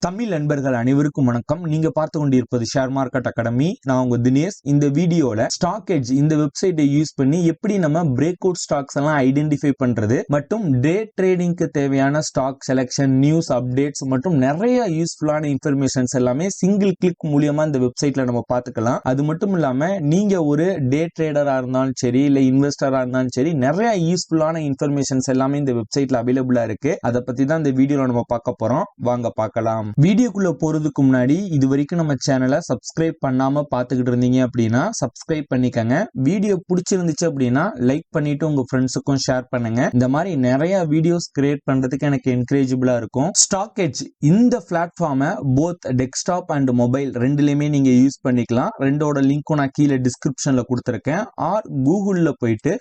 தமிழ் நண்பர்கள் அனைவருக்கும் வணக்கம். நீங்க பார்த்து கொண்டிருப்பது ஷேர் மார்க்கெட் அகாடமி. நான் உங்க தினேஷ். இந்த வீடியோல StockEdge இந்த வெப்சைட்டை யூஸ் பண்ணி எப்படி நம்ம பிரேக் அவுட் ஸ்டாக்ஸ் எல்லாம் ஐடென்டிஃபை பண்றது மற்றும் டே ட்ரேடிங்க்கு தேவையான ஸ்டாக் செலக்ஷன், நியூஸ் அப்டேட்ஸ் மற்றும் நிறைய யூஸ்ஃபுல்லான இன்ஃபர்மேஷன்ஸ் எல்லாமே சிங்கிள் கிளிக் மூலியமா இந்த வெப்சைட்ல நம்ம பார்த்துக்கலாம். அது மட்டும் இல்லாம நீங்க ஒரு டே ட்ரேடரா இருந்தாலும் சரி, இல்ல இன்வெஸ்டரா இருந்தாலும் சரி, நிறைய யூஸ்ஃபுல்லான இன்ஃபர்மேஷன்ஸ் எல்லாமே இந்த வெப்சைட்ல அவைலபிளா இருக்கு. அதை பத்தி தான் இந்த வீடியோல நம்ம பார்க்க போறோம். வாங்க பார்க்கலாம். வீடியோக்குள்ள போறதுக்கு முன்னாடி இது வரைக்கும் நம்ம சேனலை சப்ஸ்கிரைப் பண்ணாம பாத்துக்கிட்டு இருந்தீங்க அப்படின்னா சப்ஸ்கிரைப் பண்ணிக்கங்க. வீடியோ பிடிச்சிருந்துச்சு அப்படின்னா லைக் பண்ணிட்டு உங்க ஃப்ரெண்ட்ஸுக்கும் ஷேர் பண்ணுங்க. இந்த மாதிரி நிறைய வீடியோஸ் கிரியேட் பண்றதுக்கு எனக்கு என்கரேஜபிளா இருக்கும். StockEdge இந்த பிளாட்ஃபார்மை போத் டெஸ்க்டாப் அண்ட் மொபைல் ரெண்டுலயுமே நீங்க யூஸ் பண்ணிக்கலாம். ரெண்டோட லிங்க்கும் நான் கீழே டிஸ்கிரிப்ஷன்ல கொடுத்துருக்கேன். ஆர் கூகுள்ல போயிட்டு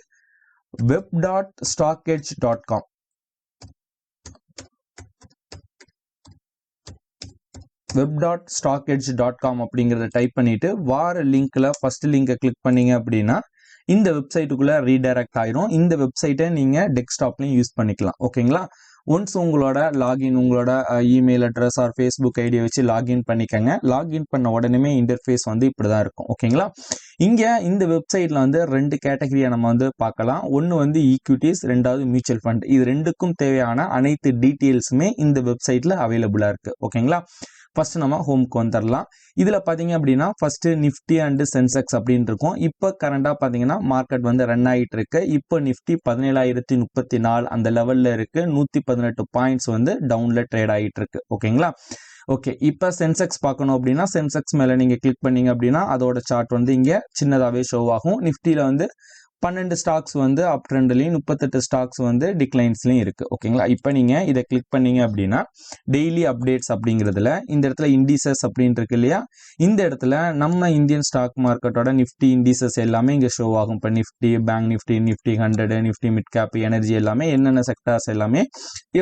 web.stockedge.com web.stockedge.com அப்படிங்கறத டைப் பண்ணிட்டு வார லிங்க்ல ஃபர்ஸ்ட் லிங்கை கிளிக் பண்ணீங்க அப்படின்னா இந்த வெப்சைட்டுக்குள்ள ரீடைரக்ட் ஆயிரும். இந்த வெப்சைட்டை நீங்க டெஸ்க்டாப்லயும் யூஸ் பண்ணிக்கலாம். ஓகேங்களா? ஒன்ஸ் உங்களோட லாகின், உங்களோட இமெயில் அட்ரஸ் ஆர் ஃபேஸ்புக் ஐடியை வச்சு லாகின் பண்ணிக்கங்க. லாகின் பண்ண உடனே இன்டர்ஃபேஸ் இப்படிதான் இருக்கும். ஓகேங்களா? இங்க இந்த வெப்சைட்ல ரெண்டு கேட்டகரியை நம்ம பார்க்கலாம். ஒன்னு ஈக்விட்டிஸ், ரெண்டாவது மியூச்சுவல் ஃபண்ட். இது ரெண்டுக்கும் தேவையான அனைத்து டீட்டெயில்ஸுமே இந்த வெப்சைட்ல அவைலபிளா இருக்கு. ஓகேங்களா? ஃபர்ஸ்ட் நம்ம ஹோம்க்கு வந்துடலாம். இதுல பாத்தீங்க அப்படின்னா ஃபர்ஸ்ட் நிஃப்டி அண்ட் சென்செக்ஸ் அப்படின்னு இருக்கும். இப்போ கரண்டா பாத்தீங்கன்னா மார்க்கெட் ரன் ஆகிட்டு இருக்கு. இப்போ நிஃப்டி 17,034 அந்த லெவல்ல இருக்கு. 118 பாயிண்ட்ஸ் டவுன்ல ட்ரேட் ஆகிட்டு இருக்கு. ஓகேங்களா? ஓகே, இப்போ சென்செக்ஸ் பார்க்கணும் அப்படின்னா சென்செக்ஸ் மேல நீங்க கிளிக் பண்ணீங்க அப்படின்னா அதோட சார்ட் இங்க சின்னதாவே ஷோ ஆகும். நிஃப்டியில 12 ஸ்டாக்ஸ் அப் ட்ரெண்ட்லயும் 38 ஸ்டாக்ஸ் டிக்ளைன்ஸ்லயும் இருக்கு. ஓகேங்களா? இப்போ நீங்க இதை கிளிக் பண்ணீங்க அப்படின்னா டெய்லி அப்டேட்ஸ் அப்படிங்கிறதுல இந்த இடத்துல இண்டிசஸ் அப்படின்னு இருக்கு இல்லையா? இந்த இடத்துல நம்ம இந்தியன் ஸ்டாக் மார்க்கெட்டோட நிஃப்டி இண்டிசஸ் எல்லாமே இங்க ஷோ ஆகும். இப்போ Nifty, bank Nifty, Nifty 100, Nifty mid cap, energy எல்லாமே என்னென்ன செக்டார்ஸ் எல்லாமே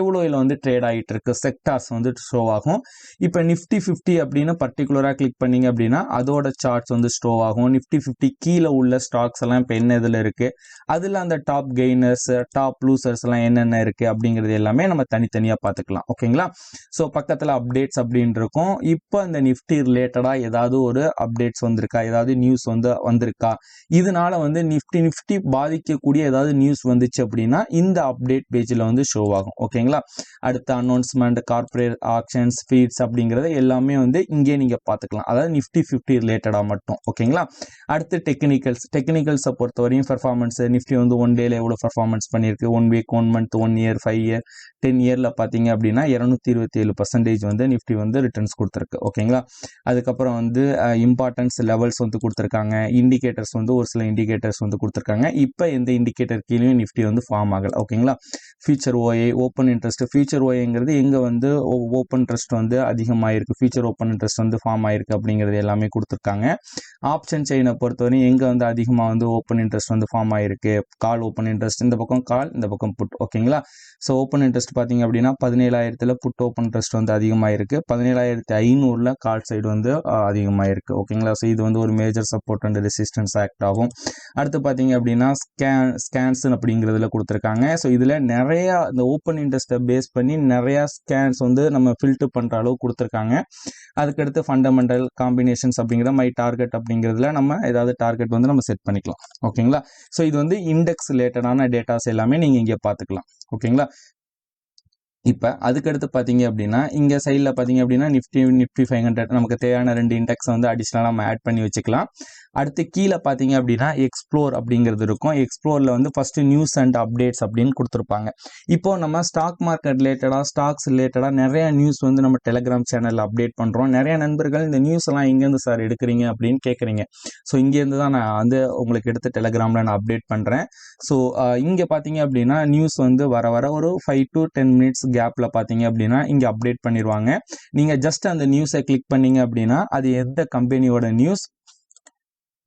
எவ்வளோ ட்ரேட் ஆகிட்டு இருக்கு செக்டார்ஸ் ஷோ ஆகும். இப்போ நிஃப்டி 50 அப்படின்னு பர்டிகுலரா கிளிக் பண்ணீங்க அப்படின்னா அதோட சார்ட்ஸ் ஷோ ஆகும். நிஃப்டி 50 கீழே உள்ள ஸ்டாக்ஸ் எல்லாம் இப்போ என்ன இதுல இருக்கு, அதுல அந்த டாப் கெய்னர்ஸ், டாப் லூசர்ஸ் எல்லாம் என்னென்ன இருக்கு அப்படிங்கிறது எல்லாமே நம்ம தனித்தனியா பார்த்துக்கலாம். ஓகேங்களா? ஸோ பக்கத்துல அப்டேட்ஸ் அப்படின்னு இருக்கும். இப்போ இந்த நிஃப்டி ரிலேட்டடா ஏதாவது ஒரு அப்டேட்ஸ் வந்திருக்கா, ஏதாவது நியூஸ் வந்திருக்கா, இதனால நிஃப்டி பாதிக்கக்கூடிய ஏதாவது நியூஸ் வந்துச்சு அப்படின்னா இந்த அப்டேட் பேஜ்ல ஷோ ஆகும். ஓகேங்களா? அடுத்த அனௌன்ஸ்மெண்ட், கார்பரேட் ஆக்ஷன்ஸ், ஃபீட்ஸ் அப்படிங்கறது எல்லாமே இங்கே நீங்க பார்த்துக்கலாம். அதாவது நிஃப்டி 50 ரிலேட்டடா மட்டும். ஓகேங்களா? அடுத்து டெக்னிக்கல்ஸை பொறுத்தவரையும் பெர்ஃபார்மன்ஸ், நிஃப்டி 1 டேல எவ்வளவு பெர்ஃபார்மன்ஸ் பண்ணிருக்கு, 1 வீக், 1 மந்த், 1 இயர், 5 இயர், 10 இயர்ல பாத்தீங்க அப்படின்னா 227% நிஃப்டி ரிட்டர்ன்ஸ் கொடுத்துருக்கு. ஓகேங்களா? அதுக்கப்புறம் இம்பார்ட்டன்ஸ் லெவல்ஸ் கொடுத்துருக்காங்க. இண்டிகேட்டர்ஸ் ஒரு சில இண்டிகேட்டர்ஸ் கொடுத்துருக்காங்க. இப்போ எந்த இண்டிகேட்டர் கீழேயும் நிஃப்டி ஃபார்ம் ஆகல. ஓகேங்களா? Future OI, open interest. Future ஓஏங்கிறது எங்க ஓப்பன் இன்ட்ரெஸ்ட் அதிகமாயிருக்கு, ஃபியூச்சர் ஓப்பன் இன்ட்ரெஸ்ட் ஃபார்ம் ஆயிருக்கு அப்படிங்கிறது எல்லாமே கொடுத்துருக்காங்க. ஆப்ஷன் செயினை பொறுத்தவரை எங்க அதிகமா ஓப்பன் இன்ட்ரெஸ்ட் ஃபார்ம் ஆயிருக்கு. கால் ஓப்பன் இன்ட்ரெஸ்ட், இந்த பக்கம் கால், இந்த பக்கம் புட். ஓகேங்களா? ஸோ ஓப்பன் இன்ட்ரெஸ்ட் பாத்தீங்க அப்படின்னா 17,000 புட் ஓப்பன் இன்ட்ரெஸ்ட் அதிகமாயிருக்கு. 17,500 கால் சைடு அதிகமாயிருக்கு. ஓகேங்களா? ஸோ இது ஒரு major support and resistance act ஆகும். அடுத்து பாத்தீங்க அப்படின்னா ஸ்கேன்ஸ் அப்படிங்கிறதுல கொடுத்துருக்காங்க. ஸோ இதுல நிறைய இந்த ஓப்பன் இன்ட்ரெஸ்ட்டை பேஸ் பண்ணி நிறைய ஸ்கேன்ஸ் நம்ம ஃபில்டர் பண்ற அளவு கொடுத்துருக்காங்க. அதுக்கடுத்து ஃபண்டமெண்டல் காம்பினேஷன்ஸ் அப்படிங்கிற மை டார்கெட் அப்படிங்கிறதுல நம்ம ஏதாவது டார்கெட் நம்ம செட் பண்ணிக்கலாம். ஓகேங்களா? ஸோ இது இண்டெக்ஸ் ரிலேட்டடான டேட்டாஸ் எல்லாமே நீங்க இங்க பாத்துக்கலாம். ஓகேங்களா? இப்ப அதுக்கடுத்து பாத்தீங்க அப்படின்னா இங்க சைட்ல பாத்தீங்க அப்படின்னா நிஃப்டி 500 நமக்கு தேவையான 2 இண்டெக்ஸ் அடிஷனலா நம்ம ஆட் பண்ணி வச்சுக்கலாம். அடுத்து கீழே பாத்தீங்க அப்படின்னா எக்ஸ்ப்ளோர் அப்படிங்கிறது இருக்கும். எக்ஸ்ப்ளோர்ல ஃபர்ஸ்ட் நியூஸ் அண்ட் அப்டேட்ஸ் அப்படின்னு கொடுத்துருப்பாங்க. இப்போ நம்ம ஸ்டாக் மார்க்கெட் ரிலேட்டடா, ஸ்டாக்ஸ் ரிலேட்டடா நிறைய நியூஸ் நம்ம டெலிகிராம் சேனல்ல அப்டேட் பண்றோம். நிறைய நண்பர்கள் இந்த நியூஸ் எல்லாம் எங்கேருந்து சார் எடுக்கிறீங்க அப்படின்னு கேட்குறீங்க. ஸோ இங்கேருந்து தான் நான் உங்களுக்கு எடுத்து டெலிகிராம்ல நான் அப்டேட் பண்றேன். ஸோ இங்க பாத்தீங்க அப்படின்னா நியூஸ் வர வர ஒரு 5 to 10 மினிட்ஸ் கேப்ல பாத்தீங்க அப்படின்னா இங்க அப்டேட் பண்ணிடுவாங்க. நீங்க ஜஸ்ட் அந்த நியூஸை கிளிக் பண்ணீங்க அப்படின்னா அது எந்த கம்பெனியோட நியூஸ்,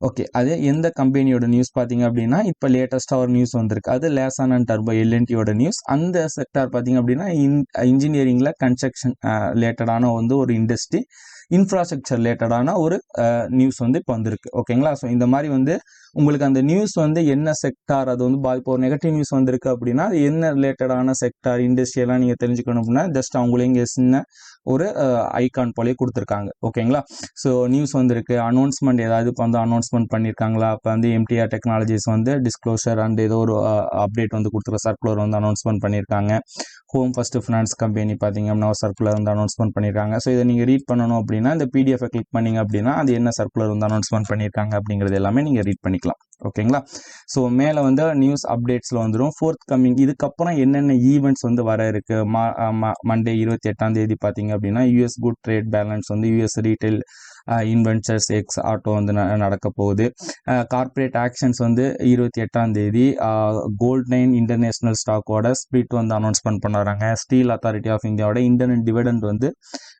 ஓகே, அது எந்த கம்பெனியோட நியூஸ் பாத்தீங்க அப்படின்னா இப்போ லேட்டஸ்டா ஒரு நியூஸ் வந்திருக்கு. அது லேசான் அண்ட் டர்போ எல்என்டியோட நியூஸ். அந்த செக்டார் பாத்தீங்க அப்படின்னா இன்ஜினியரிங்ல கன்ஸ்ட்ரக்ஷன் ரிலேட்டடான ஒரு இண்டஸ்ட்ரி, இன்ஃப்ராஸ்ட்ரக்சர் ரிலேட்டடான ஒரு நியூஸ் இப்போ வந்திருக்கு. ஓகேங்களா? ஸோ இந்த மாதிரி உங்களுக்கு அந்த நியூஸ் என்ன செக்டார், அது இப்போ ஒரு நெகட்டிவ் நியூஸ் வந்திருக்கு அப்படின்னா அது என்ன ரிலேட்டடான செக்டார், இண்டஸ்ட்ரி எல்லாம் நீங்க தெரிஞ்சுக்கணும் அப்படின்னா ஜஸ்ட் அவங்களே இங்க சின்ன ஒரு ஐகான் போலே கொடுத்துருக்காங்க. ஓகேங்களா? ஸோ நியூஸ் வந்திருக்கு, அனௌன்ஸ்மெண்ட் ஏதாவது இப்போ வந்து அனௌன்ஸ்மெண்ட் பண்ணியிருக்காங்களா, இப்போ வந்து எம்டிஆர் டெக்னாலஜிஸ் வந்து டிஸ்க்ளோஷர் அண்ட் ஏதோ ஒரு அப்டேட் வந்து கொடுத்துருக்க சர்க்குலர் வந்து அனௌன்ஸ்மெண்ட் பண்ணியிருக்காங்க. ஹோம் ஃபர்ஸ்ட் ஃபினான்ஸ் கம்பெனி பார்த்தீங்க அப்படின்னா ஒரு சர்க்குலர் வந்து அனௌன்ஸ்மெண்ட் பண்ணியிருக்காங்க. ஸோ இதை நீங்கள் ரீட் பண்ணணும் அப்படின்னா இந்த பிடிஎஃப் கிளிக் பண்ணிங்க அப்படின்னா அது என்ன சர்க்குலர் வந்து அனௌன்ஸ்மெண்ட் பண்ணியிருக்காங்க அப்படிங்கிறது எல்லாமே நீங்கள் ரீட் பண்ணிக்கலாம். ஓகேங்களா? ஸோ மேலே வந்து நியூஸ் அப்டேட்ஸில் வந்துடும் ஃபோர்த் கம்மிங், இதுக்கப்புறம் என்னென்ன ஈவெண்ட்ஸ் வந்து வர இருக்கு. மண்டே 28ஆம் தேதி பார்த்தீங்க அப்படின்னா யூஎஸ் குட் ட்ரேட் பேலன்ஸ் வந்து யூஎஸ் ரீட்டைல் இன்வென்ச்சர்ஸ் எக்ஸ் ஆட்டோ வந்து நடக்க போகுது. கார்பரேட் ஆக்ஷன்ஸ் வந்து 28ஆம் தேதி கோல்ட்லைன் இன்டர்நேஷனல் ஸ்டாக்கோட ஸ்பிளிட் வந்து அனௌன்ஸ்மெண்ட் பண்ணுறாங்க. ஸ்டீல் அத்தாரிட்டி ஆஃப் இந்தியாவோட இன்டர்நெட் டிவிடெண்ட் வந்து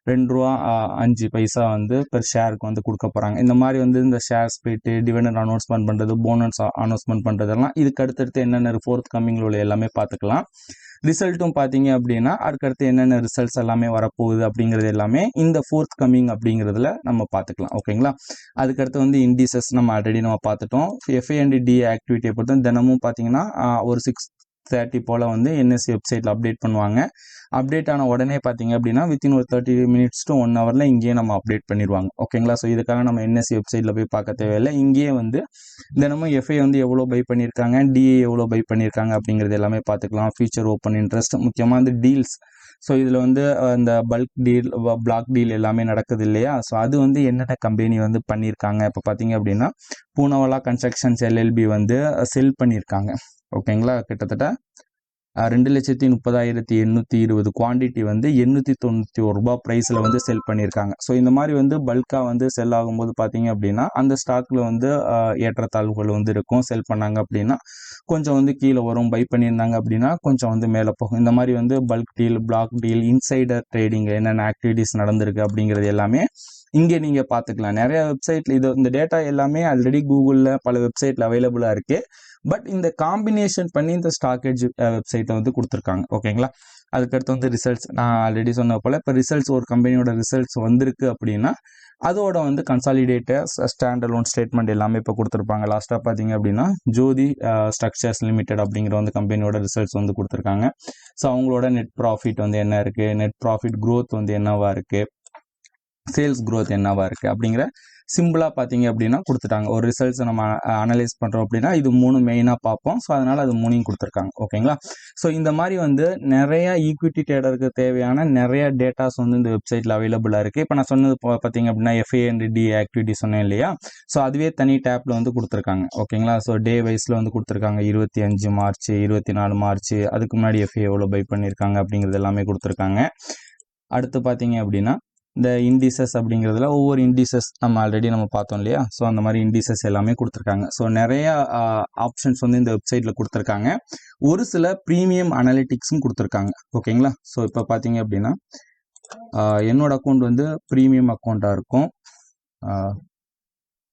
₹2.05 வந்து பெர் ஷேருக்கு வந்து கொடுக்க போகிறாங்க. இந்த மாதிரி வந்து இந்த ஷேர் ஸ்பிளிட், டிவிடெண்ட் அனௌன்ஸ்மெண்ட் பண்ணுறது, போனஸ் அனௌன்ஸ்மெண்ட் பண்ணுறதெல்லாம் இதுக்கு அடுத்தடுத்து என்னென்ன ஃபோர்த் கம்மிங்கில் உள்ள எல்லாமே பார்த்துக்கலாம். ரிசல்ட்டும் பார்த்தீங்க அப்படின்னா அதுக்கடுத்து என்னென்ன ரிசல்ட்ஸ் எல்லாமே வரப்போகுது அப்படிங்கிறது எல்லாமே இந்த ஃபோர்த் கம்மிங் அப்படிங்கிறதுல நம்ம பார்த்துக்கலாம். ஓகேங்களா? அதுக்கடுத்து வந்து இண்டிசஸ் நம்ம ஆல்ரெடி நம்ம பார்த்துட்டோம். FA&D ஆக்டிவிட்டியை பொறுத்த தினமும் பார்த்தீங்கன்னா ஒரு 6:30 போல் வந்து என்எஸ்சி வெப்சைட்டில் அப்டேட் பண்ணுவாங்க. அப்டேட் ஆன உடனே பார்த்தீங்க அப்படின்னா வித்தின் ஒரு 30 minutes to 1 hour இங்கேயே நம்ம அப்டேட் பண்ணிடுவாங்க. ஓகேங்களா? ஸோ இதுக்காக நம்ம என்எஸ்சி வெப்சைட்டில் போய் பார்க்க தேவையில்லை. இங்கேயே வந்து தினமும் FA வந்து எவ்வளோ பை பண்ணியிருக்காங்க, DA எவ்வளோ பை பண்ணியிருக்காங்க அப்படிங்கிறது எல்லாமே பார்த்துக்கலாம். ஃபியூச்சர் ஓப்பன் இன்ட்ரெஸ்ட், முக்கியமாக இந்த டீல்ஸ். ஸோ இதில் வந்து இந்த பல்க் டீல், பிளாக் டீல் எல்லாமே நடக்குது இல்லையா? ஸோ அது வந்து என்னென்ன கம்பெனி வந்து பண்ணியிருக்காங்க. இப்போ பார்த்தீங்க அப்படின்னா பூனாவாலா கன்ஸ்ட்ரக்ஷன்ஸ் LLB வந்து செல் பண்ணியிருக்காங்க. ஓகேங்களா? கிட்டத்தட்ட 2,30,820 குவான்டிட்டி வந்து ₹891 ப்ரைஸில் வந்து செல் பண்ணியிருக்காங்க. ஸோ இந்த மாதிரி வந்து பல்காக வந்து செல் ஆகும்போது பார்த்தீங்க அப்படின்னா அந்த ஸ்டாக்கில் வந்து ஏற்றத்தாழ்வுகள் வந்து இருக்கும். செல் பண்ணாங்க அப்படின்னா கொஞ்சம் வந்து கீழே வரும், பை பண்ணியிருந்தாங்க அப்படின்னா கொஞ்சம் வந்து மேலே போகும். இந்த மாதிரி வந்து bulk deal, black deal, insider trading என்னென்ன ஆக்டிவிட்டீஸ் நடந்திருக்கு அப்படிங்கிறது எல்லாமே இங்கே நீங்கள் பார்த்துக்கலாம். நிறைய வெப்சைட்டில் இந்த டேட்டா எல்லாமே ஆல்ரெடி கூகுளில் பல வெப்சைட்டில் அவைலபிளாக இருக்குது. பட் இந்த காம்பினேஷன் பண்ணி இந்த StockEdge வெப்சைட்டை வந்து கொடுத்துருக்காங்க. ஓகேங்களா? அதுக்கடுத்து வந்து ரிசல்ட்ஸ் நான் ஆல்ரெடி சொன்ன போல் இப்போ ரிசல்ட்ஸ் ஒரு கம்பெனியோட ரிசல்ட்ஸ் வந்திருக்கு அப்படின்னா அதோட வந்து கன்சாலிடேட்டட் ஸ்டாண்டலோன் ஸ்டேட்மெண்ட் எல்லாமே இப்போ கொடுத்துருப்பாங்க. லாஸ்ட்டாக பார்த்தீங்க அப்படின்னா ஜோதி ஸ்ட்ரக்சர்ஸ் லிமிடெட் அப்படிங்கிற வந்து கம்பெனியோட ரிசல்ட்ஸ் வந்து கொடுத்துருக்காங்க. ஸோ அவங்களோட நெட் ப்ராஃபிட் வந்து என்ன இருக்குது, நெட் ப்ராஃபிட் க்ரோத் வந்து என்னவா இருக்குது, சேல்ஸ் க்ரோத் என்னவா இருக்குது அப்படிங்கிற சிம்பிளாக பார்த்தீங்க அப்படின்னா கொடுத்துட்டாங்க. ஒரு ரிசல்ட்ஸை நம்ம அனலைஸ் பண்ணுறோம் அப்படின்னா இது 3 மெயினாக பார்ப்போம். ஸோ அதனால் அது 3 கொடுத்துருக்காங்க. ஓகேங்களா? ஸோ இந்த மாதிரி வந்து நிறைய ஈக்விட்டி ட்ரேடருக்கு தேவையான நிறைய டேட்டாஸ் வந்து இந்த வெப்சைட்டில் அவைலபிளாக இருக்குது. இப்போ நான் சொன்னது பார்த்தீங்க அப்படின்னா FA&D ஆக்டிவிட்டி சொன்னேன் இல்லையா? ஸோ அதுவே தனி டேப்பில் வந்து கொடுத்துருக்காங்க. ஓகேங்களா? ஸோ டே வைஸில் வந்து கொடுத்துருக்காங்க. 25 மார்ச், 24 மார்ச், அதுக்கு முன்னாடி FA எவ்வளோ பை பண்ணியிருக்காங்க அப்படிங்கிறது எல்லாமே கொடுத்துருக்காங்க. அடுத்து பார்த்தீங்க அப்படின்னா இந்த இண்டிசஸ் அப்படிங்கிறதுல ஒவ்வொரு இண்டிசஸ் நம்ம ஆல்ரெடி நம்ம பார்த்தோம் இல்லையா? ஸோ அந்த மாதிரி இண்டிசஸ் எல்லாமே கொடுத்துருக்காங்க. ஸோ நிறைய ஆப்ஷன்ஸ் வந்து இந்த வெப்சைட்டில் கொடுத்துருக்காங்க. ஒரு சில ப்ரீமியம் அனாலிட்டிக்ஸும் கொடுத்துருக்காங்க. ஓகேங்களா? ஸோ இப்போ பார்த்தீங்க அப்படின்னா என்னோட அக்கௌண்ட் வந்து ப்ரீமியம் அக்கௌண்ட்டாக இருக்கும்.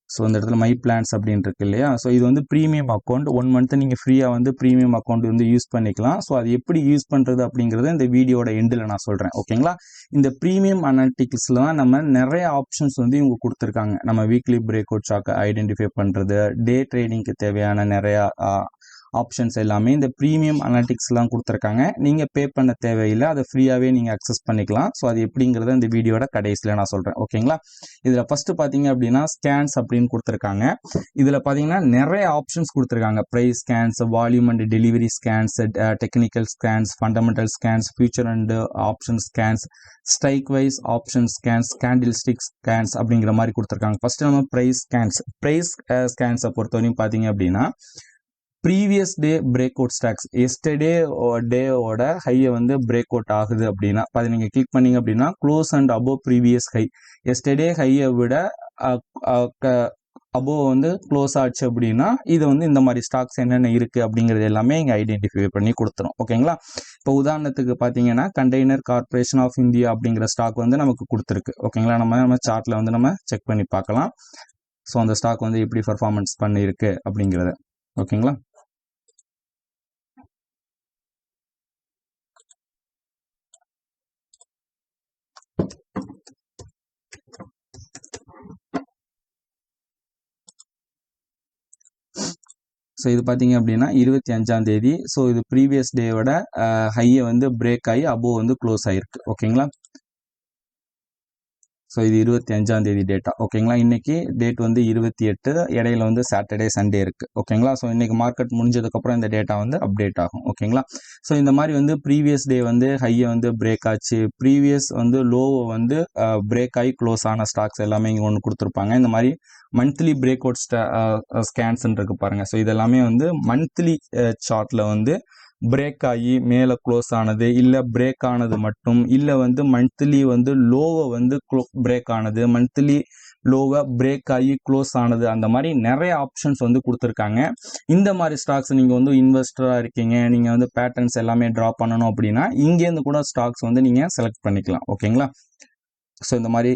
ஸோ இந்த இடத்துல மை பிளான்ஸ் அப்படின்னு இருக்கு இல்லையா? ஸோ இது வந்து ப்ரீமியம் அக்கௌண்ட். 1 month நீங்கள் ஃப்ரீயாக வந்து ப்ரீமியம் அக்கௌண்ட் வந்து யூஸ் பண்ணிக்கலாம். ஸோ அது எப்படி யூஸ் பண்ணுறது அப்படிங்கிறத இந்த வீடியோட எண்டில் நான் சொல்கிறேன். ஓகேங்களா? இந்த ப்ரீமியம் அனாலிட்டிக்ஸில் தான் நம்ம நிறைய ஆப்ஷன்ஸ் வந்து இவங்க கொடுத்துருக்காங்க. நம்ம வீக்லி பிரேக் அவுட் ஸ்டாக்கை ஐடென்டிஃபை பண்ணுறது, டே ட்ரேடிங்க்கு தேவையான நிறையா ஆப்ஷன்ஸ் எல்லாமே இந்த ப்ரீமியம் அனாலிட்டிக்ஸ்லாம் கொடுத்துருக்காங்க. நீங்கள் பே பண்ண தேவையில்லை, அதை ஃப்ரீயாகவே நீங்கள் அக்சஸ் பண்ணிக்கலாம். ஸோ அது எப்படிங்கிறத இந்த வீடியோட கடைசியில் நான் சொல்கிறேன். ஓகேங்களா? இதில் ஃபஸ்ட்டு பார்த்தீங்க அப்படின்னா ஸ்கேன்ஸ் அப்படின்னு கொடுத்துருக்காங்க. இதில் பார்த்தீங்கன்னா நிறைய ஆப்ஷன்ஸ் கொடுத்துருக்காங்க. Price scans, volume and delivery scans, technical scans, fundamental scans, future and option scans, strike wise option scans, candlestick scans அப்படிங்கிற மாதிரி கொடுத்துருக்காங்க. ஃபஸ்ட்டு நம்ம ப்ரைஸ் ஸ்கேன்ஸை பொறுத்தவரையும் பார்த்தீங்க அப்படின்னா previous day break out stocks yesterday டேவோட ஹையை வந்து பிரேக் அவுட் ஆகுது அப்படின்னா அது நீங்கள் கிளிக் பண்ணீங்க அப்படின்னா close and above previous high, yesterday ஹையை விட அபோவ் வந்து க்ளோஸ் ஆச்சு அப்படின்னா இது வந்து இந்த மாதிரி ஸ்டாக்ஸ் என்னென்ன இருக்குது அப்படிங்கிறது எல்லாமே இங்கே ஐடென்டிஃபை பண்ணி கொடுத்துரும். ஓகேங்களா? இப்போ உதாரணத்துக்கு பார்த்தீங்கன்னா கண்டெய்னர் கார்பரேஷன் ஆஃப் இந்தியா அப்படிங்கிற ஸ்டாக் வந்து நமக்கு கொடுத்துருக்கு. ஓகேங்களா? நம்ம சார்ட்டில் வந்து நம்ம செக் பண்ணி பார்க்கலாம். ஸோ அந்த ஸ்டாக் வந்து எப்படி பர்ஃபார்மன்ஸ் பண்ணியிருக்கு அப்படிங்கிறத. ஓகேங்களா? ஸோ இது பார்த்தீங்க அப்படின்னா 25ஆம் தேதி. ஸோ இது ப்ரீவியஸ் டேவோட ஹையை வந்து பிரேக் ஆகி அபோவ் வந்து க்ளோஸ் ஆகிருக்கு. ஓகேங்களா? ஸோ இது 25ஆம் தேதி டேட்டா ஓகேங்களா. இன்னைக்கு டேட் வந்து 28, இடையில வந்து சாட்டர்டே சண்டே இருக்கு ஓகேங்களா. ஸோ இன்னைக்கு மார்க்கெட் முடிஞ்சதுக்கப்புறம் இந்த டேட்டா வந்து அப்டேட் ஆகும் ஓகேங்களா. ஸோ இந்த மாதிரி வந்து ப்ரீவியஸ் டே வந்து ஹையை வந்து பிரேக் ஆச்சு, ப்ரீவியஸ் வந்து லோவை வந்து பிரேக் ஆகி க்ளோஸ் ஆன ஸ்டாக்ஸ் எல்லாமே இங்கே ஒன்று கொடுத்துருப்பாங்க. இந்த மாதிரி மந்த்லி பிரேக் அவுட் ஸ்கேன்ஸ் இருக்கு பாருங்க. ஸோ இதெல்லாமே வந்து மந்த்லி சார்ட்ல வந்து பிரேக் ஆகி மேலே க்ளோஸ் ஆனது, இல்லை பிரேக் ஆனது மட்டும், இல்லை வந்து மந்த்லி வந்து லோவை வந்து பிரேக் ஆனது, மந்த்லி லோவை பிரேக் ஆகி க்ளோஸ் ஆனது, அந்த மாதிரி நிறைய ஆப்ஷன்ஸ் வந்து கொடுத்துருக்காங்க. இந்த மாதிரி ஸ்டாக்ஸ் நீங்கள் வந்து இன்வெஸ்டராக இருக்கீங்க, நீங்கள் வந்து பேட்டர்ன்ஸ் எல்லாமே ட்ரா பண்ணணும் அப்படின்னா இங்கேருந்து கூட ஸ்டாக்ஸ் வந்து நீங்கள் செலக்ட் பண்ணிக்கலாம் ஓகேங்களா. ஸோ இந்த மாதிரி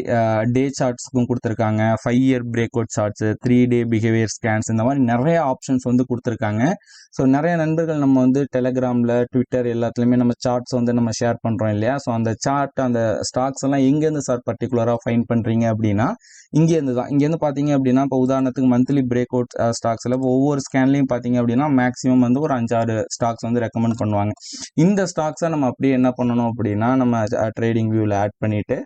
டே சார்ட்ஸுக்கும் கொடுத்துருக்காங்க, 5 இயர் பிரேக் அவுட் சார்ட்ஸு, 3 டே பிஹேவியர் ஸ்கேன்ஸ், இந்த மாதிரி நிறைய ஆப்ஷன்ஸ் வந்து கொடுத்துருக்காங்க. ஸோ நிறைய நண்பர்கள் நம்ம வந்து டெலகிராமில், ட்விட்டர் எல்லாத்துலேயுமே நம்ம சார்ட்ஸ் வந்து நம்ம ஷேர் பண்ணுறோம் இல்லையா. ஸோ அந்த சார்ட், அந்த ஸ்டாக்ஸ் எல்லாம் எங்கேருந்து சார் பர்டிகுலராக ஃபைன் பண்ணுறீங்க அப்படின்னா இங்கேருந்து தான். இங்கேருந்து பார்த்தீங்க அப்படின்னா இப்போ உதாரணத்துக்கு மந்த்லி பிரேக் அவுட் ஸ்டாக்ஸில் இப்போ ஒவ்வொரு ஸ்கேன்லையும் பார்த்தீங்க அப்படின்னா மேக்ஸிமம் வந்து ஒரு 5-6 ஸ்டாக்ஸ் வந்து ரெக்கமெண்ட் பண்ணுவாங்க. இந்த ஸ்டாக்ஸை நம்ம அப்படியே என்ன பண்ணணும் அப்படின்னா நம்ம ட்ரேடிங் வியூவில் ஆட் பண்ணிவிட்டு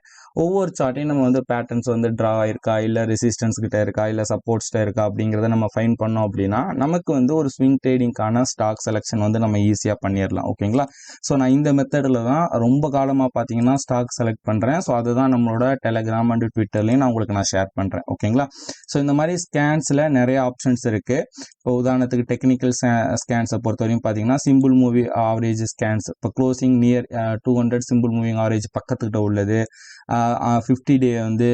ஒவ்வொரு சார்ட்டையும் நம்ம வந்து பேட்டர்ன்ஸ் வந்து ட்ரா இருக்கா, இல்லை ரெசிஸ்டன்ஸ் கிட்ட இருக்கா, இல்லை சப்போர்ட்ஸ்கிட்ட இருக்கா அப்படிங்கிறத நம்ம ஃபைன் பண்ணோம் அப்படின்னா நமக்கு வந்து ஒரு ஸ்விங் ட்ரேடிங்கான ஸ்டாக் செலெக்ஷன் வந்து நம்ம ஈஸியாக பண்ணிடலாம் ஓகேங்களா. ஸோ நான் இந்த மெத்தடில் தான் ரொம்ப காலமாக பார்த்தீங்கன்னா ஸ்டாக் செலக்ட் பண்ணுறேன். ஸோ அதுதான் நம்மளோட டெலகிராம் அண்ட் ட்விட்டர்லையும் நான் உங்களுக்கு ஷேர் பண்ணுறேன் ஓகேங்களா. ஸோ இந்த மாதிரி ஸ்கேன்ஸில் நிறைய ஆப்ஷன்ஸ் இருக்குது. இப்போ உதாரணத்துக்கு டெக்னிக்கல் ஸ்கேன்ஸை பொறுத்தவரையும் பார்த்தீங்கன்னா சிம்பிள் மூவிங் ஆவரேஜ் ஸ்கேன்ஸ், இப்போ closing near 200 simple moving average பக்கத்துக்கிட்ட உள்ளது, 50 டே வந்து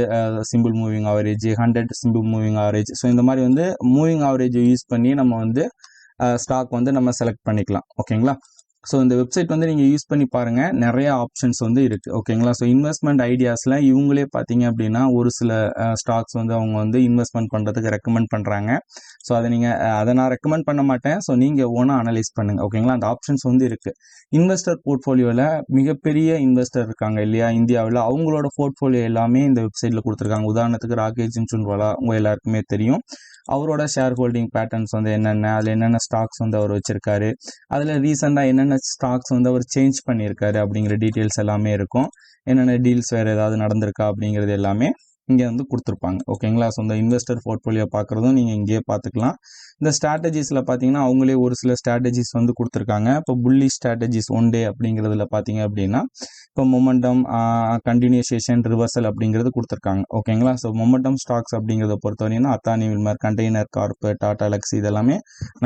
simple moving average, 100 simple moving average. So இந்த மாதிரி வந்து மூவிங் ஆவரேஜ் யூஸ் பண்ணி நம்ம வந்து ஸ்டாக் வந்து நம்ம செலக்ட் பண்ணிக்கலாம் ஓகேங்களா. ஸோ இந்த வெப்சைட் வந்து நீங்கள் யூஸ் பண்ணி பாருங்கள், நிறைய ஆப்ஷன்ஸ் வந்து இருக்குது ஓகேங்களா. ஸோ இன்வெஸ்ட்மெண்ட் ஐடியாஸில் இவங்களே பார்த்தீங்க அப்படின்னா ஒரு சில ஸ்டாக்ஸ் வந்து அவங்க வந்து இன்வெஸ்ட்மெண்ட் பண்ணுறதுக்கு ரெக்கமெண்ட் பண்ணுறாங்க. ஸோ அதை நான் ரெக்கமெண்ட் பண்ண மாட்டேன். ஸோ நீங்கள் ஓனாக அனலைஸ் பண்ணுங்கள் ஓகேங்களா. அந்த ஆப்ஷன்ஸ் வந்து இருக்குது. இன்வெஸ்டர் போர்ட்ஃபோலியோவில் மிகப்பெரிய இன்வெஸ்டர் இருக்காங்க இல்லையா இந்தியாவில், அவங்களோட போர்ட்ஃபோலியோ எல்லாமே இந்த வெப்சைட்டில் கொடுத்துருக்காங்க. உதாரணத்துக்கு ராகேஷ் ஜுன்ஜுன்வாலா உங்கள் எல்லாருக்குமே தெரியும். அவரோட ஷேர் ஹோல்டிங் பேட்டர்ன்ஸ் வந்து என்னென்ன, அதில் என்னென்ன ஸ்டாக்ஸ் வந்து அவர் வச்சிருக்காரு, அதில் ரீசெண்டாக என்னென்ன ஸ்டாக்ஸ் வந்து அவர் சேஞ்ச் பண்ணியிருக்காரு அப்படிங்கிற டீட்டெயில்ஸ் எல்லாமே இருக்கும். என்னென்ன டீல்ஸ் வேறு ஏதாவது நடந்திருக்கா அப்படிங்கிறது எல்லாமே இங்கே வந்து கொடுத்துருப்பாங்க ஓகேங்களா. ஸோ இந்த இன்வெஸ்டர் போர்ட்ஃபோலியோ பார்க்குறதும் நீங்கள் இங்கேயே பார்த்துக்கலாம். இந்த ஸ்ட்ராட்டஜிஸில் பார்த்தீங்கன்னா அவங்களே ஒரு சில ஸ்ட்ராட்டஜிஸ் வந்து கொடுத்துருக்காங்க. இப்போ புள்ளி ஸ்ட்ராட்டஜிஸ் 1 டே அப்படிங்கிறதுல பார்த்தீங்க அப்படின்னா இப்போ மொமெண்டம், கண்டினியூஷேஷன், ரிவர்சல் அப்படிங்கிறது கொடுத்துருக்காங்க ஓகேங்களா. ஸோ மொமெண்டம் ஸ்டாக்ஸ் அப்படிங்கிறத பொறுத்தவரைக்கும் Athani Wilmar, container corp, Tata லக்ஸி இதெல்லாமே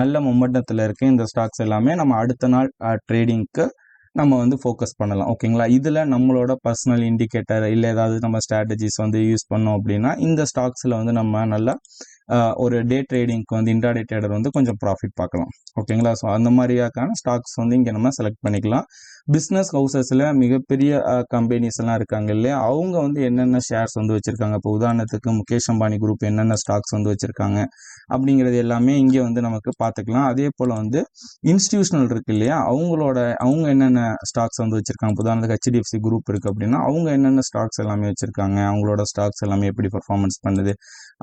நல்ல மொமெண்டத்தில் இருக்குது. இந்த ஸ்டாக்ஸ் எல்லாமே நம்ம அடுத்த நாள் ட்ரேடிங்க்கு நம்ம வந்து ஃபோக்கஸ் பண்ணலாம் ஓகேங்களா. இதில் நம்மளோட பர்சனல் இண்டிகேட்டர் இல்லை ஏதாவது நம்ம ஸ்ட்ராட்டஜிஸ் வந்து யூஸ் பண்ணோம் அப்படின்னா இந்த ஸ்டாக்ஸில் வந்து நம்ம நல்லா ஒரு டே ட்ரேடிங்க்கு வந்து இன்ட்ராடே ட்ரேடர் வந்து கொஞ்சம் ப்ராஃபிட் பார்க்கலாம் ஓகேங்களா. ஸோ அந்த மாதிரியான ஸ்டாக்ஸ் வந்து இங்கே நம்ம செலக்ட் பண்ணிக்கலாம். பிஸ்னஸ் ஹவுசஸில் மிகப்பெரிய கம்பெனிஸ் எல்லாம் இருக்காங்க இல்லையா, அவங்க வந்து என்னென்ன ஷேர்ஸ் வந்து வச்சுருக்காங்க, இப்போ உதாரணத்துக்கு முகேஷ் அம்பானி குரூப் என்னென்ன ஸ்டாக்ஸ் வந்து வச்சுருக்காங்க அப்படிங்கிறது எல்லாமே இங்கே வந்து நமக்கு பார்த்துக்கலாம். அதே போல் வந்து இன்ஸ்டிடியூஷனல் இருக்கு இல்லையா, அவங்க என்னென்ன ஸ்டாக்ஸ் வந்து வச்சுருக்காங்க. உதாரணத்துக்கு HDFC குரூப் இருக்குது அப்படின்னா அவங்க என்னென்ன ஸ்டாக்ஸ் எல்லாமே வச்சுருக்காங்க, அவங்களோட ஸ்டாக்ஸ் எல்லாமே எப்படி பர்ஃபார்மன்ஸ் பண்ணுது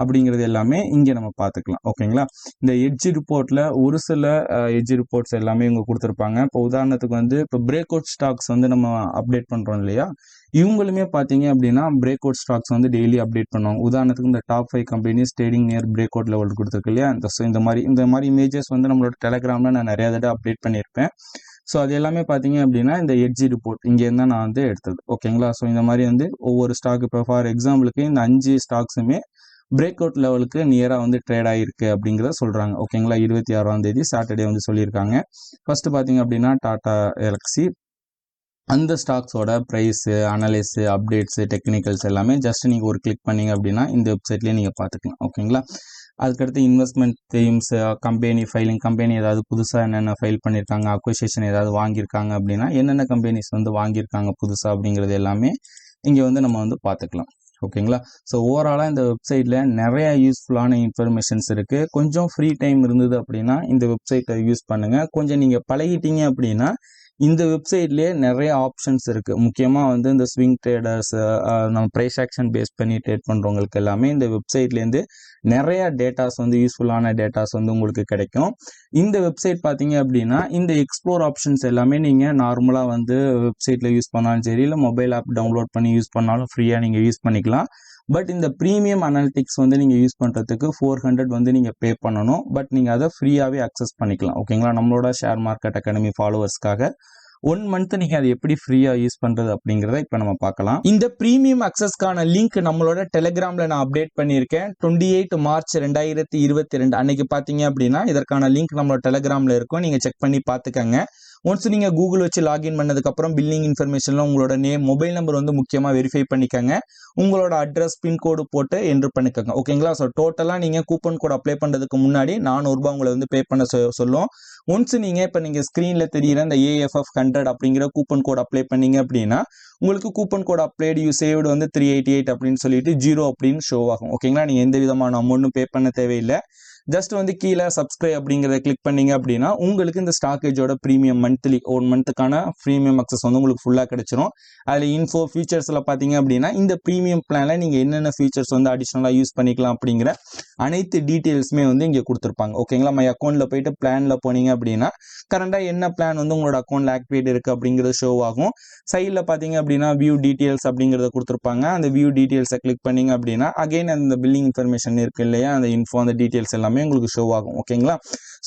அப்படிங்கிறது எல்லாமே இங்கே நம்ம பார்த்துக்கலாம் ஓகேங்களா. இந்த எட்ஜ் ரிப்போர்ட்டில் ஒரு சில எட்ஜ் ரிப்போர்ட்ஸ் எல்லாமே இவங்க கொடுத்துருப்பாங்க. இப்போ உதாரணத்துக்கு வந்து இப்போ பிரேக் அவுட் ஸ்டாக்ஸ் வந்து நம்ம அப்டேட் பண்ணுறோம் இல்லையா, இவங்களுமே பார்த்தீங்க அப்படின்னா பிரேக் அவுட் ஸ்டாக்ஸ் வந்து டெய்லி அப்டேட் பண்ணுவாங்க. உதாரணத்துக்கு இந்த top 5 companies trading near break out level கொடுத்துருக்கு இல்லையா, இந்த மாதிரி இமேஜஸ் வந்து நம்மளோட டெலகிராமில் நான் நிறையா தடவை அப்டேட் பண்ணியிருப்பேன். ஸோ அது எல்லாமே பார்த்தீங்க அப்படின்னா இந்த எட்ஜ் ரிப்போர்ட் இங்கேருந்து நான் வந்து எடுத்தது ஓகேங்களா. ஸோ இந்த மாதிரி வந்து ஒவ்வொரு ஸ்டாக் இப்போ ஃபார் எக்ஸாம்பிளுக்கு இந்த 5 ஸ்டாக்ஸுமே பிரேக் அவுட் லெவலுக்கு நியராக வந்து ட்ரேட் ஆகிருக்கு அப்படிங்கிறத சொல்கிறாங்க ஓகேங்களா. 26ஆம் தேதி சாட்டர்டே வந்து சொல்லியிருக்காங்க. ஃபர்ஸ்ட் பார்த்தீங்க அப்படின்னா டாடா எலக்ஸி, அந்த ஸ்டாக்ஸோட ப்ரைஸு, அனலைஸு, அப்டேட்ஸு, டெக்னிக்கல்ஸ் எல்லாமே ஜஸ்ட் நீங்கள் ஒரு கிளிக் பண்ணிங்க அப்படின்னா இந்த வெப்சைட்லேயே நீங்கள் பார்த்துக்கலாம் ஓகேங்களா. அதுக்கடுத்து investment themes, company filing, company ஏதாவது புதுசாக என்னென்ன ஃபைல் பண்ணியிருக்காங்க, அக்விசிஷன் ஏதாவது வாங்கியிருக்காங்க அப்படின்னா என்னென்ன கம்பெனிஸ் வந்து வாங்கியிருக்காங்க புதுசாக அப்படிங்கிறது எல்லாமே இங்கே வந்து நம்ம வந்து பார்த்துக்கலாம் ஓகேங்களா. ஸோ ஓவராலாக இந்த வெப்சைட்டில் நிறைய யூஸ்ஃபுல்லான இன்ஃபர்மேஷன்ஸ் இருக்குது. கொஞ்சம் ஃப்ரீ டைம் இருந்தது அப்படின்னா இந்த வெப்சைட்டை யூஸ் பண்ணுங்கள். கொஞ்சம் நீங்கள் பழகிட்டீங்க அப்படின்னா இந்த வெப்சைட்லயே நிறைய ஆப்ஷன்ஸ் இருக்கு. முக்கியமா வந்து இந்த ஸ்விங் ட்ரேடர்ஸ், நம்ம பிரைஸ் ஆக்ஷன் பேஸ் பண்ணி ட்ரேட் பண்றவங்களுக்கு எல்லாமே இந்த வெப்சைட்லேருந்து நிறைய டேட்டாஸ் வந்து யூஸ்ஃபுல்லான டேட்டாஸ் வந்து உங்களுக்கு கிடைக்கும். இந்த வெப்சைட் பார்த்தீங்க அப்படின்னா இந்த எக்ஸ்ப்ளோர் ஆப்ஷன்ஸ் எல்லாமே நீங்கள் நார்மலாக வந்து வெப்சைட்டில் யூஸ் பண்ணாலும் சரி, இல்லை மொபைல் ஆப் டவுன்லோட் பண்ணி யூஸ் பண்ணாலும் ஃப்ரீயாக நீங்கள் யூஸ் பண்ணிக்கலாம். பட் இந்த ப்ரீமியம் அனாலிட்டிக்ஸ் வந்து நீங்கள் யூஸ் பண்ணுறதுக்கு 400 வந்து நீங்கள் பே பண்ணணும். பட் நீங்கள் அதை ஃப்ரீயாகவே அக்சஸ் பண்ணிக்கலாம். ஓகேங்களா, நம்மளோட ஷேர் மார்க்கெட் அகாடமி ஃபாலோவர்ஸ்க்காக 1 மந்த் நீங்கள் அதை எப்படி ஃப்ரீயாக யூஸ் பண்ணுறது அப்படிங்கிறத இப்போ நம்ம பார்க்கலாம். இந்த ப்ரீமியம் அக்சஸ்க்கான லிங்க் நம்மளோட டெலிகிராமில் நான் அப்டேட் பண்ணியிருக்கேன். 28 மார்ச் 2022 அன்னைக்கு பார்த்தீங்க அப்படின்னா இதற்கான லிங்க் நம்மளோட டெலிகிராமில் இருக்கும். நீங்கள் செக் பண்ணி பார்த்துக்கங்க. ஒன்ஸ் நீங்கள் கூகுள் வச்சு லாகின் பண்ணதுக்கப்புறம் பில்லிங் இன்ஃபர்மேஷனில் உங்களோட நேம், மொபைல் நம்பர் வந்து முக்கியமாக வெரிஃபை பண்ணிக்கோங்க. உங்களோட அட்ரஸ், பின்கோடு போட்டு என்ட்ரு பண்ணிக்கோங்க. ஓகேங்களா, ஸோ டோட்டலாக நீங்கள் கூப்பன் கோட் அப்ளை பண்ணுறதுக்கு முன்னாடி 400 ரூபாய் உங்களை வந்து பே பண்ண சொல்லும். ஒன்ஸ் நீங்கள் ஸ்க்ரீனில் தெரியிற இந்த AFF 100 அப்படிங்கிற கூப்பன் கோட் அப்ளை பண்ணீங்க அப்படின்னா உங்களுக்கு coupon code applied you saved வந்து 388 அப்படின்னு சொல்லிட்டு 0 அப்படின்னு ஷோ ஆகும். ஓகேங்களா, நீங்கள் எந்த விதமான அமௌண்ட்டும் பே பண்ண தேவையில்லை. ஜஸ்ட் வந்து கீழே சப்ஸ்கிரைப் அப்படிங்கிறத கிளிக் பண்ணீங்க அப்படின்னா உங்களுக்கு இந்த StockEdgeோட ப்ரீமியம் மந்த்லி 1 மந்த்துக்கான ப்ரீமியம் அக்சஸ் வந்து உங்களுக்கு ஃபுல்லாக கிடைச்சிரும். அதில் இன்ஃபோ ஃபீச்சர்ஸில் பார்த்தீங்க அப்படின்னா இந்த ப்ரீமியம் பிளானில் நீங்கள் என்னென்ன ஃபீச்சர்ஸ் வந்து அடிஷ்னலாக யூஸ் பண்ணிக்கலாம் அப்படிங்கிற அனைத்து டீட்டெயில்ஸுமே வந்து இங்கே கொடுத்துருப்பாங்க. ஓகேங்களா, மை அக்கௌண்ட்டில் போயிட்டு பிளானில் போனீங்க அப்படின்னா கரண்டாக என்ன பிளான் வந்து உங்களோட அக்கௌண்ட்டில் ஆக்டிவேட் இருக்குது அப்படிங்கிறது ஷோ ஆகும். சைடில் பார்த்தீங்க அப்படின்னா வியூ டீட்டெயில்ஸ் அப்படிங்கிறத கொடுத்துருப்பாங்க. அந்த வியூ டீட்டெயில்ஸை கிளிக் பண்ணீங்க அப்படின்னா அகைன் அந்த பில்லிங் இன்ஃபர்மேஷன் இருக்கு இல்லையா, அந்த இன்ஃபோ, அந்த டீட்டெயில்ஸ் எல்லாமே உங்களுக்கு ஷோ ஆகும். ஓகேங்களா,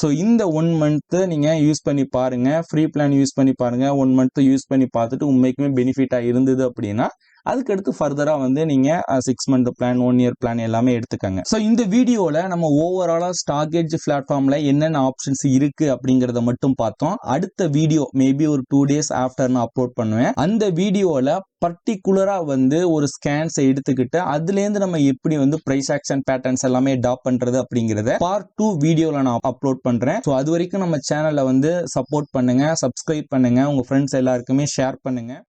ஸோ இந்த 1 மந்த் நீங்கள் யூஸ் பண்ணி பாருங்க. ஃப்ரீ பிளான் யூஸ் பண்ணி பாருங்க. 1 மந்த் யூஸ் பண்ணி பார்த்துட்டு உண்மைக்குமே பெனிஃபிட்டாக இருந்தது அப்படின்னா அதுக்கடுத்து ஃபர்தராக வந்து நீங்கள் 6 மந்த் பிளான், 1 இயர் பிளான் எல்லாமே எடுத்துக்கங்க. ஸோ இந்த வீடியோவில் நம்ம ஓவராலாக StockEdge பிளாட்ஃபார்மில் என்னென்ன ஆப்ஷன்ஸ் இருக்குது அப்படிங்கிறத மட்டும் பார்த்தோம். அடுத்த வீடியோ மேபி ஒரு 2 days ஆஃப்டர் நான் அப்லோட் பண்ணுவேன். அந்த வீடியோவில் பர்டிகுலராக வந்து ஒரு ஸ்கேன்ஸை எடுத்துக்கிட்டு அதுலேருந்து நம்ம எப்படி வந்து பிரைஸ் ஆக்ஷன் பேட்டர்ன்ஸ் எல்லாமே டாப் பண்ணுறது அப்படிங்கிறத பார்ட் 2 வீடியோவில் நான் அப்லோட் பண்ணுறேன். ஸோ அது வரைக்கும் நம்ம சேனலை வந்து சப்போர்ட் பண்ணுங்கள், சப்ஸ்கிரைப் பண்ணுங்கள், உங்கள் ஃப்ரெண்ட்ஸ் எல்லாருக்குமே ஷேர் பண்ணுங்கள்.